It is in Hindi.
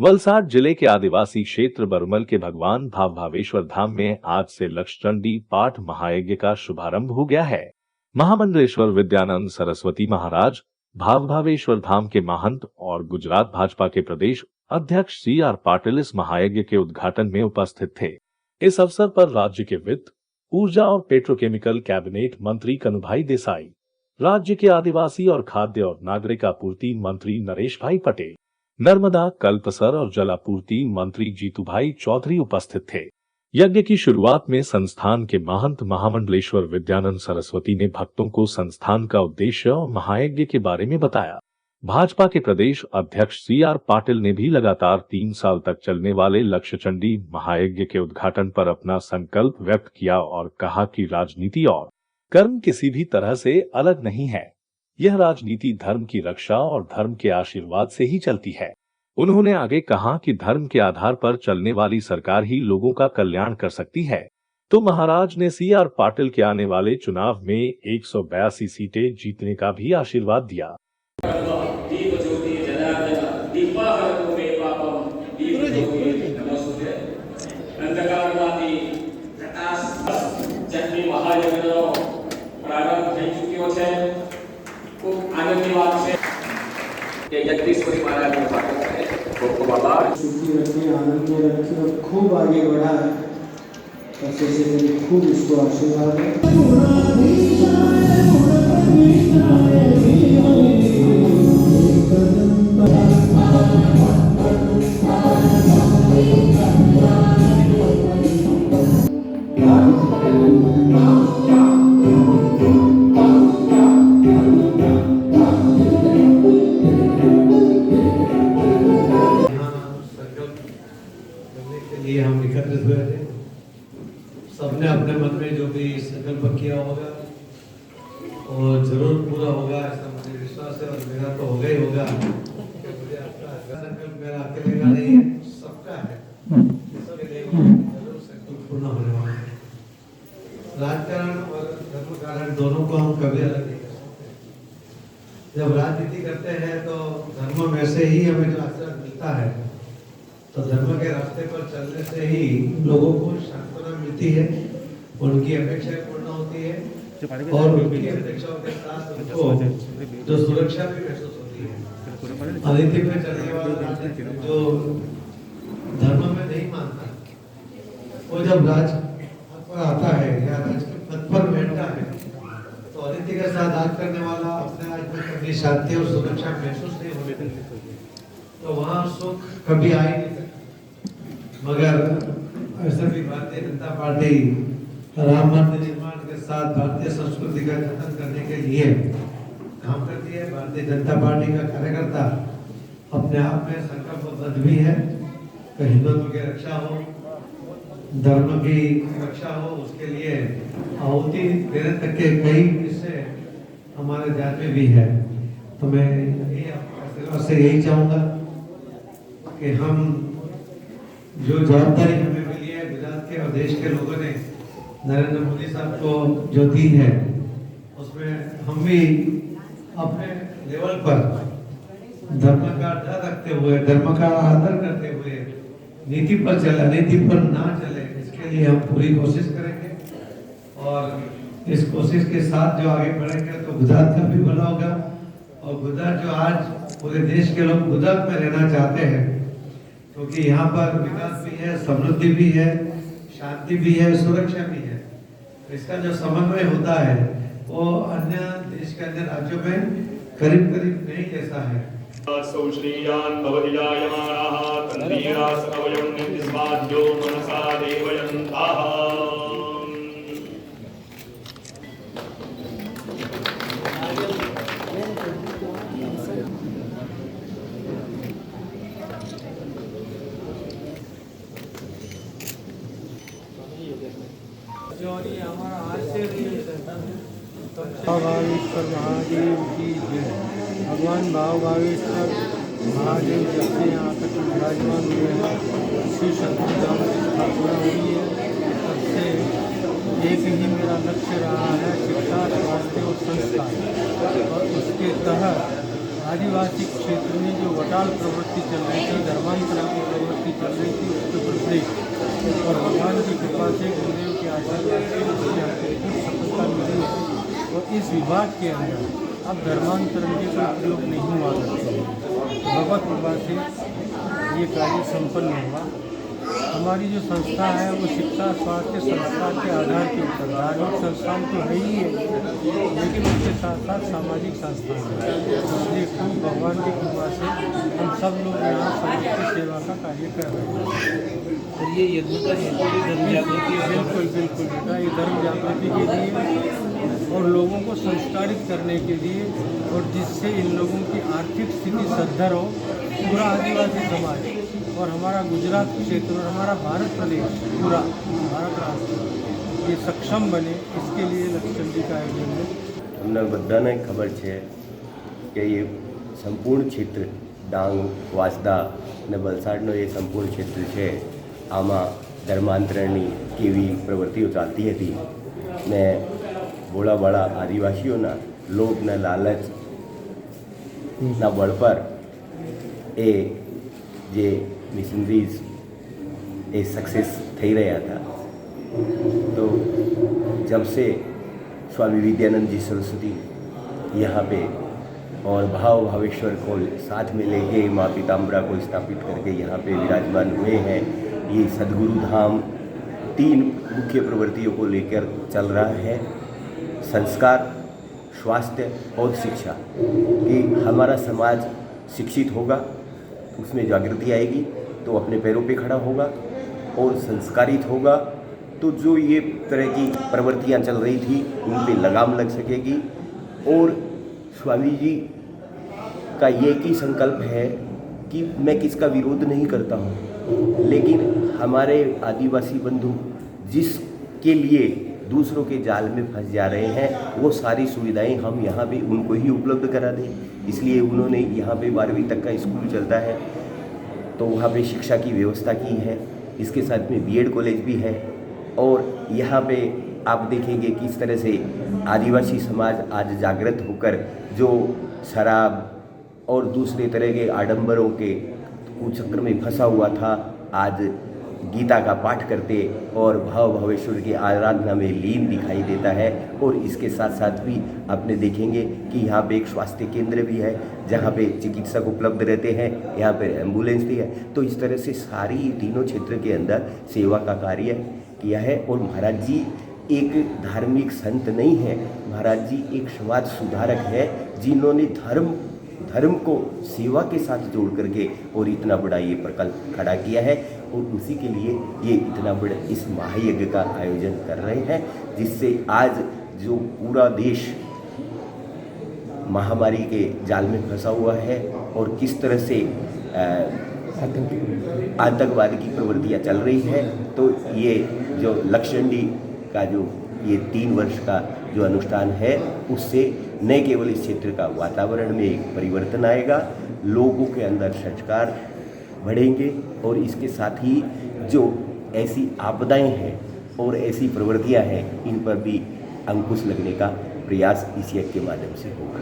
वलसाड जिले के आदिवासी क्षेत्र बरमल के भगवान भावेश्वर धाम में आज से लक्षचंडी पाठ महायज्ञ का शुभारंभ हो गया है। महामंडलेश्वर विद्यानंद सरस्वती महाराज भावेश्वर धाम के महंत और गुजरात भाजपा के प्रदेश अध्यक्ष CR पाटिल इस महायज्ञ के उद्घाटन में उपस्थित थे। इस अवसर पर राज्य के वित्त, ऊर्जा और पेट्रोकेमिकल कैबिनेट मंत्री कनुभाई देसाई, राज्य के आदिवासी और खाद्य और नागरिक आपूर्ति मंत्री नरेश भाई पटेल, नर्मदा, कल्पसर और जलापूर्ति मंत्री जीतूभाई चौधरी उपस्थित थे। यज्ञ की शुरुआत में संस्थान के महंत महामंडलेश्वर विद्यानंद सरस्वती ने भक्तों को संस्थान का उद्देश्य और महायज्ञ के बारे में बताया। भाजपा के प्रदेश अध्यक्ष CR पाटिल ने भी लगातार 3 साल तक चलने वाले लक्षचंडी महायज्ञ के उद्घाटन पर अपना संकल्प व्यक्त किया और कहा कि राजनीति और कर्म किसी भी तरह से अलग नहीं है। यह राजनीति धर्म की रक्षा और धर्म के आशीर्वाद से ही चलती है। उन्होंने आगे कहा कि धर्म के आधार पर चलने वाली सरकार ही लोगों का कल्याण कर सकती है। तो महाराज ने CR पाटिल के आने वाले चुनाव में 182 सीटें जीतने का भी आशीर्वाद दिया। सुखी रखे, आनंद में रखे और खूब आगे बढ़ा है। ऐसे से खूब इसको आशीर्वाद हम एकत्रित हुए थे। सबने अपने मन में जो भी संकल्प किया होगा और जरूर पूरा होगा, ऐसा मुझे विश्वास है और मेरा तो होगा ही होगा। मुझे आपका संकल्प मेरा अकेले का नहीं है, सबका है। सबके लिए जरूर संकल्प पूर्ण होने वाला है। राजकारण और धर्म कारण दोनों को हम कभी अलग नहीं कर सकते। जब राजनीति करते हैं तो धर्म में से ही हमें जो आशीर्वाद मिलता है, तो धर्म के रास्ते पर चलने से ही लोगों को सांत्वना मिलती है, उनकी अपेक्षाएं पूर्ण होती है और उनकी अपेक्षाओं के साथ उनको जो सुरक्षा भी महसूस होती है। अनिति में चलने वाला जो धर्म में नहीं मानता, वो जब राज पर आता है या राज के पद पर बैठता है, तो अनिति के साथ राज करने वाला अपने आज में कभी शांति और सुरक्षा महसूस नहीं होती, तो वहाँ सुख कभी आ ही नहीं सकता। मगर ऐसा भी भारतीय जनता पार्टी राम मंदिर निर्माण के साथ भारतीय संस्कृति का जतन करने के लिए काम करती है। भारतीय जनता पार्टी का कार्यकर्ता अपने आप में संकल्पबद्ध भी है कि हिंदुत्व की रक्षा हो, धर्म की रक्षा हो, उसके लिए आहुति देने तक के कई विषय हमारे ध्यान में भी है। तो मैं यही चाहूँगा कि हम जो जवाबदारी हमें मिली है, गुजरात के और देश के लोगों ने नरेंद्र मोदी साहब को जो दी है, उसमें हम भी अपने लेवल पर धर्म का डर रखते हुए, धर्म का आदर करते हुए नीति पर चले, अनीति पर ना चले, इसके लिए हम पूरी कोशिश करेंगे। और इस कोशिश के साथ जो आगे बढ़ेंगे तो गुजरात का भी भला होगा। और गुजरात जो आज पूरे देश के लोग गुजरात में रहना चाहते हैं, क्योंकि यहाँ पर विकास भी है, समृद्धि भी है, शांति भी है, सुरक्षा भी है। इसका जो समन्वय होता है वो अन्य देश के अन्य राज्यों में करीब करीब नहीं जैसा है। भावेश्वर महादेव की जय। भगवान भावेश्वर महादेव जब से यहाँ तक विराजमान हुए हैं, श्री शक्ति धाम की स्थापना हुई है, तब से एक ही मेरा लक्ष्य रहा है शिक्षा, स्वास्थ्य और संस्कार। और उसके तहत आदिवासी क्षेत्र में जो वटाल प्रवृत्ति चल रही थी, धर्मांतरण की प्रवृत्ति चल रही थी, उसके प्रति और भगवान की कृपा से, गुरुदेव के आशीर्वाद से हमको कुछ सफलता मिली है। और इस विभाग के अंदर अब धर्मांतरण के कोई प्रयोग नहीं हुआ करते हैं। भगवत कृपा से ये कार्य संपन्न हुआ। हमारी जो संस्था है वो शिक्षा स्वास्थ्य संस्कार के आधार के ऊपर, धार्मिक संस्थान तो है ही है, लेकिन उसके साथ साथ सामाजिक संस्थान है। इसलिए खूब भगवान की कृपा से हम सब लोग यहाँ समाज की सेवा का कार्य कर रहे हैं। और ये यज्ञ का हेतु भी धर्म जागृति है। बिल्कुल बिल्कुल बेटा, ये धर्म जागृति के लिए और लोगों को संस्कारित करने के लिए, और जिससे इन लोगों की आर्थिक स्थिति सद्धर हो। पूरा आदिवासी समाज और हमारा गुजरात क्षेत्र और हमारा भारत प्रदेश, पूरा भारत राष्ट्र ये सक्षम बने, इसके लिए लक्षचंडी का आयोजन है। અમને બધાને ખબર છે કે એ સંપૂર્ણ ક્ષેત્ર ડાંગ, વાંસદા અને વલસાડનો એ સંપૂર્ણ ક્ષેત્ર છે, આમાં ધર્માંતરણની કેવી પ્રવૃત્તિઓ ચાલતી હતી ને ભોળાભાળા આદિવાસીઓના લોભના લાલચના બળ પર એ જે મિશનરીઝ એ सक्सेस થઈ રહ્યા હતા। तो जब से स्वामी विद्यानंद जी सरस्वती यहाँ पे और भाव भावेश्वर को साथ में लेके माँ पीताम्बरा को स्थापित करके यहाँ पे विराजमान हुए हैं। ये सद्गुरु धाम 3 मुख्य प्रवृत्तियों को लेकर चल रहा है, संस्कार, स्वास्थ्य और शिक्षा। कि हमारा समाज शिक्षित होगा, उसमें जागृति आएगी तो अपने पैरों पे खड़ा होगा, और संस्कारित होगा तो जो ये तरह की प्रवृत्तियाँ चल रही थी उन पे लगाम लग सकेगी। और स्वामी जी का ये ही संकल्प है कि मैं किसका विरोध नहीं करता हूँ, लेकिन हमारे आदिवासी बंधु जिसके लिए दूसरों के जाल में फंस जा रहे हैं वो सारी सुविधाएं हम यहाँ पे उनको ही उपलब्ध करा दें। इसलिए उन्होंने यहाँ पे 12वीं तक का स्कूल चलता है तो वहाँ पे शिक्षा की व्यवस्था की है। इसके साथ में बीएड कॉलेज भी है। और यहाँ पे आप देखेंगे किस तरह से आदिवासी समाज आज जागृत होकर जो शराब और दूसरे तरह के आडंबरों के कुचक्र में फंसा हुआ था, आज गीता का पाठ करते और भाव भावेश्वर की आराधना में लीन दिखाई देता है। और इसके साथ साथ भी आपने देखेंगे कि यहाँ पे एक स्वास्थ्य केंद्र भी है जहाँ पे चिकित्सक उपलब्ध रहते हैं, यहाँ पे एम्बुलेंस भी है। तो इस तरह से सारी तीनों क्षेत्र के अंदर सेवा का कार्य किया है। और महाराज जी एक धार्मिक संत नहीं है, महाराज जी एक समाज सुधारक है जिन्होंने धर्म को सेवा के साथ जोड़ करके और इतना बड़ा ये प्रकल्प खड़ा किया है। और उसी के लिए ये इतना बड़ा इस महायज्ञ का आयोजन कर रहे हैं, जिससे आज जो पूरा देश महामारी के जाल में फंसा हुआ है और किस तरह से आतंकवाद की प्रवृत्तियाँ चल रही है, तो ये जो लक्षचंडी का जो ये 3 वर्ष का जो अनुष्ठान है उससे न केवल इस क्षेत्र का वातावरण में एक परिवर्तन आएगा, लोगों के अंदर संस्कार बढ़ेंगे और इसके साथ ही जो ऐसी आपदाएं हैं और ऐसी प्रवृत्तियां हैं इन पर भी अंकुश लगने का प्रयास इस यज्ञ के माध्यम से होगा।